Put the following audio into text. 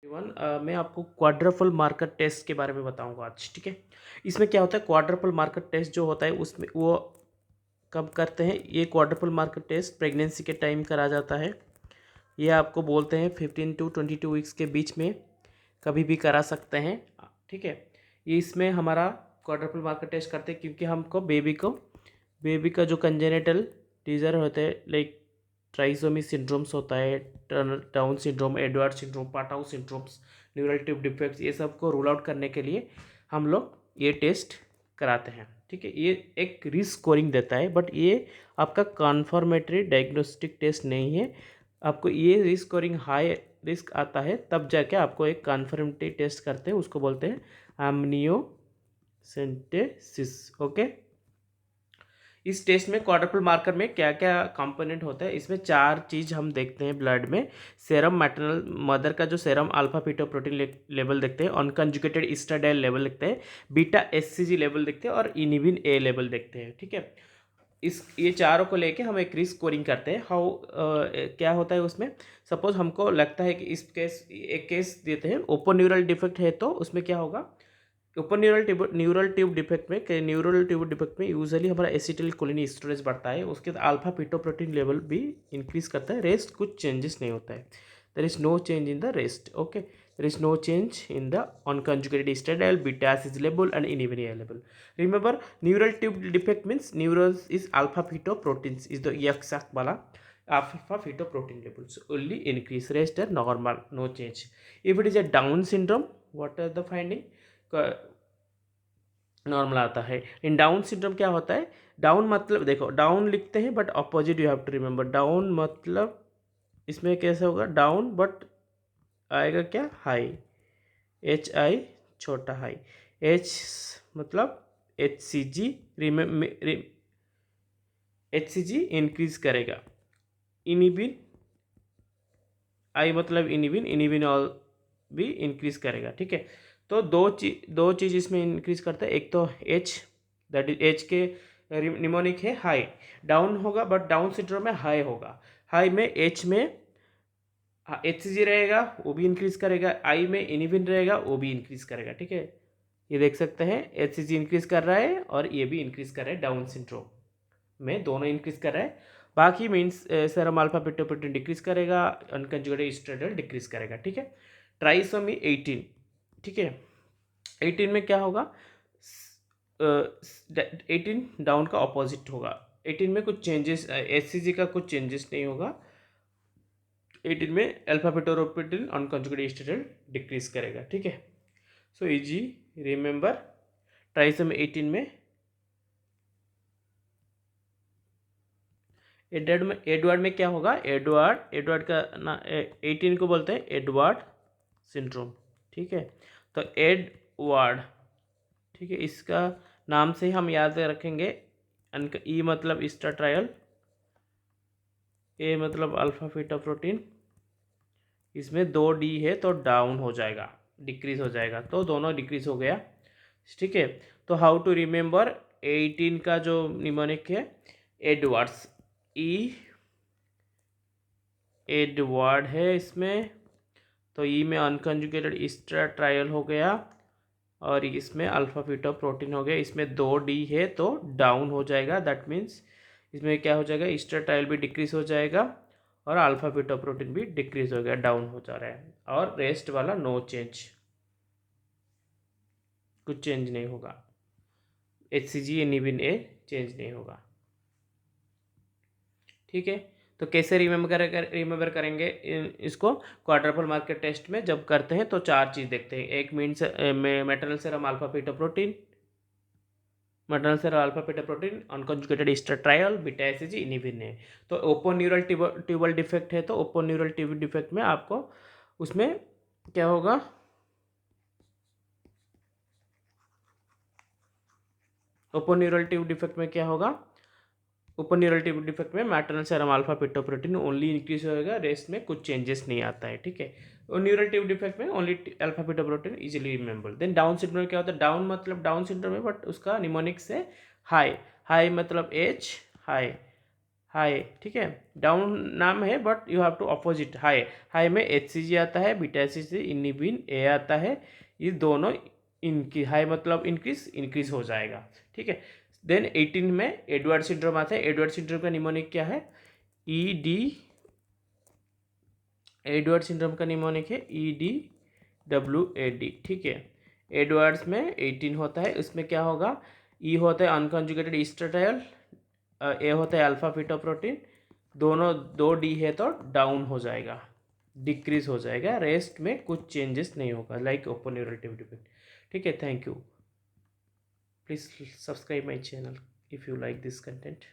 मैं आपको quadruple marker test के बारे में बताऊंगा आज। ठीक है, इसमें क्या होता है, क्वाड्रपल मार्कर टेस्ट जो होता है उसमें वो कब करते हैं, ये क्वाड्रपल मार्कर टेस्ट प्रेगनेंसी के टाइम करा जाता है। ये आपको बोलते हैं 15 to 22 वीक्स के बीच में कभी भी करा सकते हैं। ठीक है, ये इसमें हमारा क्वाड्रपल मार्कर टेस्ट करते हैं क्योंकि हमको बेबी का जो कंजेनिटल टीजर होते हैं, लाइक ट्राइसोमी सिंड्रोम्स होता है, Down syndrome, Edward syndrome, Patau syndromes, neural tube defects, ये सब को रूल आउट करने के लिए हम लोग ये टेस्ट कराते हैं। ठीक है, ये एक रिस्क स्कोरिंग देता है, बट ये आपका कन्फर्मेटरी डायग्नोस्टिक टेस्ट नहीं है। आपको ये रिस्क स्कोरिंग हाई रिस्क आता है तब जाके आपको एक कन्फर्मेटरी टेस्ट करते हैं, उसको बोलते हैं एमनियोसेंटेसिस। ओके, इस टेस्ट में क्वाड्रपल मार्कर में क्या क्या कंपोनेंट होता है, इसमें 4 चीज़ हम देखते हैं ब्लड में। सेरम मैटरनल मदर का जो सेरम अल्फा फीटोप्रोटीन लेवल देखते हैं, अनकंजुगेटेड ईस्ट्राडाइल लेवल देखते हैं, बीटा एससीजी लेवल देखते हैं और इनिविन ए लेवल देखते हैं। ठीक है, ये चारों को लेके हम एक रिस्क स्कोरिंग करते हैं। क्या होता है उसमें, सपोज हमको लगता है कि एक केस देते हैं, ओपन न्यूरल डिफेक्ट है, तो उसमें क्या होगा, ओपन न्यूरल ट्यूब डिफेक्ट में यूजुअली हमारा एसिटिल कोलिन स्टोरेज बढ़ता है, उसके बाद अल्फा फीटोप्रोटीन लेवल भी इंक्रीज करता है, रेस्ट कुछ चेंजेस नहीं होता है। There is no change in the rest. Okay, there is no change in the unconjugated estradiol, beta is label and inhibin is label. Remember, neural tube defect means neurons is alpha fetoproteins is the exact वाला alpha fetoprotein levels only increase, rest are normal, no change. If it is a Down syndrome, what are the finding? Normal आता है। इन down syndrome क्या होता है, down मतलब देखो, down लिखते हैं but opposite you have to remember. Down मतलब इसमें कैसे होगा, डाउन बट आएगा क्या, हाई, एच आई छोटा हाई, एच मतलब एच सी जी, एच सी जी इंक्रीज करेगा, इनिबिन, आई मतलब इनिबिन, इनिबिन ऑल भी इंक्रीज करेगा। ठीक है, तो दो चीज़ इसमें इंक्रीज करता है, एक तो एच, दैट इज एच के निमोनिक है हाई, डाउन होगा बट डाउन सिंड्रोम में हाई होगा। हाई में एच में एच सी जी रहेगा, वो भी इंक्रीज करेगा, आई में इनिबिन रहेगा, वो भी इंक्रीज करेगा। ठीक है, ये देख सकते हैं, एच सी जी इंक्रीज कर रहा है और ये भी इंक्रीज कर रहा है, डाउन सिंड्रोम में दोनों इंक्रीज कर रहा है। बाकी means serum alpha fetoprotein decrease करेगा, अनकंजुगेटेड ईस्ट्रेडियल डिक्रीज करेगा। ठीक है, ट्राइसोमी 18, ठीक है, 18 में क्या होगा, 18 डाउन का ऑपोजिट होगा, 18 में कुछ चेंजेस, एच सी जी का कुछ चेंजेस नहीं होगा। 18 में अल्फा फीटोप्रोटीन अनकंजुगेटेड ईस्ट्रेडियल डिक्रीज करेगा। ठीक है, सो इजी रिमेंबर, ट्राइसोमी 18 में एडवर्ड में क्या होगा, एडवर्ड का ना 18 को बोलते हैं एडवर्ड सिंड्रोम। ठीक है, तो एडवर्ड, ठीक है, इसका नाम से हम याद रखेंगे। ई मतलब ईस्टर ट्रायल, ए मतलब अल्फा फीटा प्रोटीन, इसमें 2D है तो डाउन हो जाएगा, डिक्रीज हो जाएगा, तो दोनों डिक्रीज हो गया। ठीक है, तो हाउ टू रिमेंबर, 18 का जो निमोनिक है एडवर्ड्स, ई एडवर्ड है इसमें, तो ई में अनकंजुगेटेड ईस्टर ट्रायल हो गया और इसमें अल्फा फीटा प्रोटीन हो गया, इसमें 2D है तो डाउन हो जाएगा, दैट मीन्स इसमें क्या हो जाएगा, ईस्टर ट्रायल भी डिक्रीज हो जाएगा और अल्फा फीटा प्रोटीन भी डिक्रीज हो गया, डाउन हो जा रहा है, और रेस्ट वाला नो चेंज, कुछ चेंज नहीं होगा, H C G inhibin A change नहीं होगा। ठीक है, तो कैसे रिमेंबर करेंगे इसको, क्वाड्रपल मार्कर टेस्ट में जब करते हैं तो 4 चीज़ देखते हैं। एक means maternal serum alpha FITA protein, maternal serum alpha FITA protein, unconjugated Easter trial, beta SG, inhibin है। तो ओपन न्यूरल ट्यूबल डिफेक्ट है, तो ओपन न्यूरल ट्यूब डिफेक्ट में आपको उसमें क्या होगा, ओपन न्यूरल ट्यूब डिफेक्ट में क्या होगा, ओपन न्यूरल ट्यूब डिफेक्ट में maternal serum alpha fetoprotein only increase होगा, रेस्ट में कुछ चेंजेस नहीं आता है। ठीक है, और न्यूरल ट्यूब डिफेक्ट में only alpha fetoprotein easily remember. Then down syndrome क्या होता है, डाउन मतलब डाउन सिंड्रोम है बट उसका निमोनिक से हाई, हाई मतलब एच हाई, हाई, ठीक है। डाउन नाम है but you have to opposite high. High में HCG आता है, बीटा HCG इनिबिन ए आता है, ये दोनों इनकी हाई मतलब इंक्रीज हो जाएगा, ठीक है। देन 18 में एडवर्ड सिंड्रोम आता है। एडवर्ड सिंड्रोम का निमोनिक क्या है? ED, एडवर्ड सिंड्रोम का निमोनिक है EDWAD, ठीक है। एडवर्ड्स में 18 होता है, उसमें क्या होगा? ई होता है अनकॉन्जुगेटेड ईस्ट्रेटायल, ए होता है अल्फा फीटोप्रोटीन, दोनों 2D है तो डाउन हो जाएगा, डिक्रीज हो जाएगा। रेस्ट में कुछ चेंजेस नहीं होगा लाइक ओपन न्यूरेटिव डिपेंड, ठीक है। Thank you. Please subscribe my channel if you like this content.